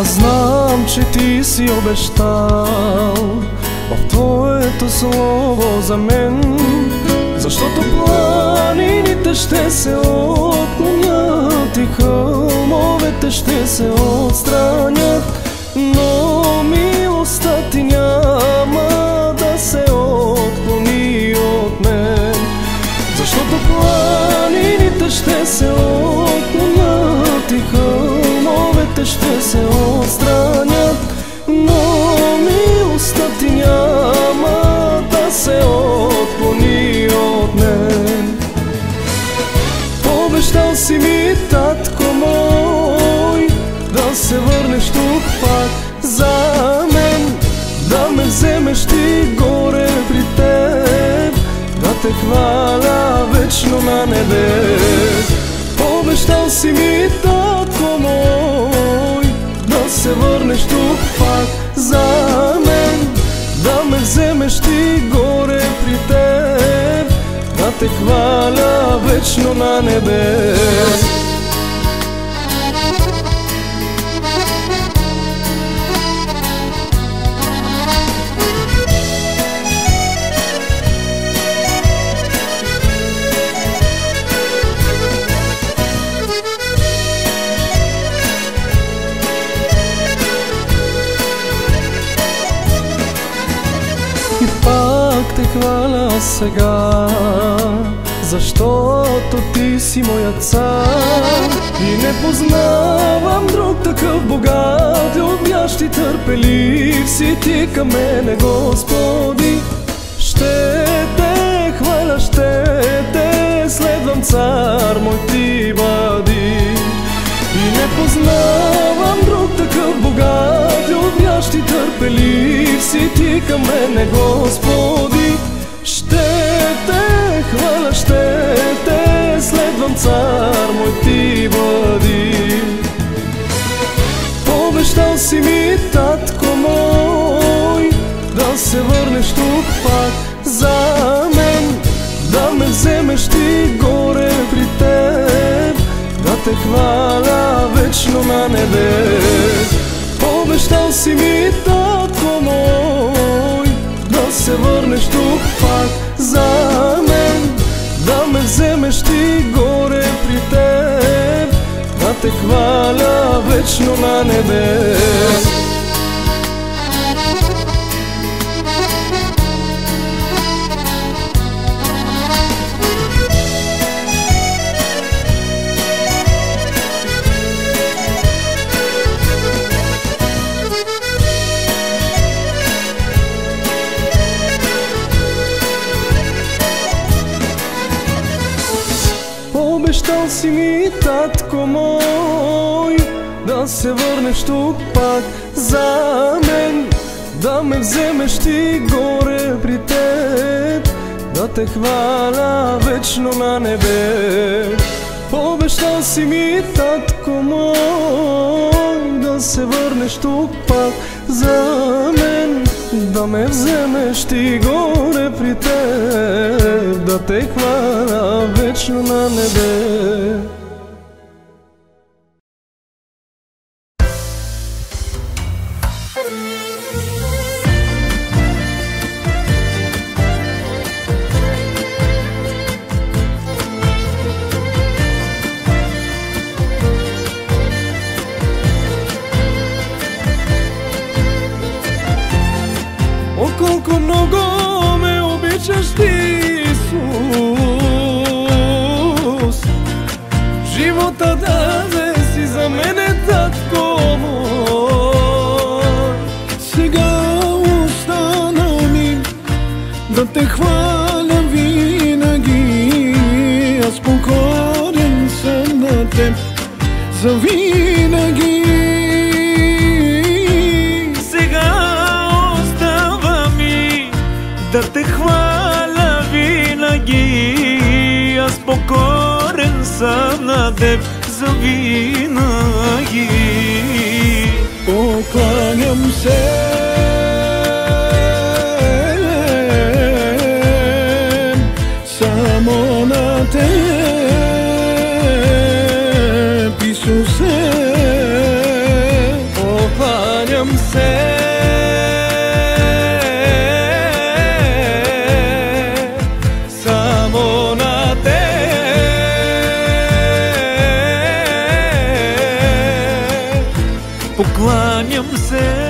Знам, че ти си обещал в твоето слово за мен, защото планините ще се отклонят и хълмовете ще се отстранят, но милостта ти няма да се отклони от мен. Защото планините ще се отклонят и хълмовете ще се отстранят, но милостта ти няма да се отклони от мен. Обещал си ми, татко мой, да се върнеш тук пак за мен, да ме вземеш ти горе при теб, да те хваля вечно на небе. Обещал си ми, татко мой, да се върнеш тук пак за мен, да ме вземеш ти горе при теб, да те хваля вечно на небе. И пак те хваля сега, защото ти си моят цар и не познавам друг такъв богат, любящ и търпелив си ти към мене, Господи. Ще те хваля, ще те следвам, цар мой ти бъди. И не познавам друг такъв богат, любящ и търпелив си ти към мене, Господи. Ще те хваля, ще те следвам, цар мой ти бъди. Обещал си ми, татко мой, да се върнеш тук пак за мен, да ме вземеш ти горе при теб, да те хваля вечно на небе. Обещал си ми, татко мой, да се върнеш тук пак за мен, да ме вземеш ти горе при теб, да те хваля вечно на небе. Обещал си ми, татко мой, да се върнеш тук пак за мен, да ме вземеш ти горе при теб, да те хваля вечно на небе. Обещал си ми, татко мой, да се върнеш тук пак за мен, да ме вземеш ти горе при теб, да те хваля вечно на небе. Колко много ме обичаш ти, Исус, живота даде си за мене, татко мой. Сега остана ми да те хваля винаги, аз покорен съм на теб завинаги. Да те хваля винаги, аз покорен съм на теб завинаги. Покланям се само на теб, Исусе. Покланям се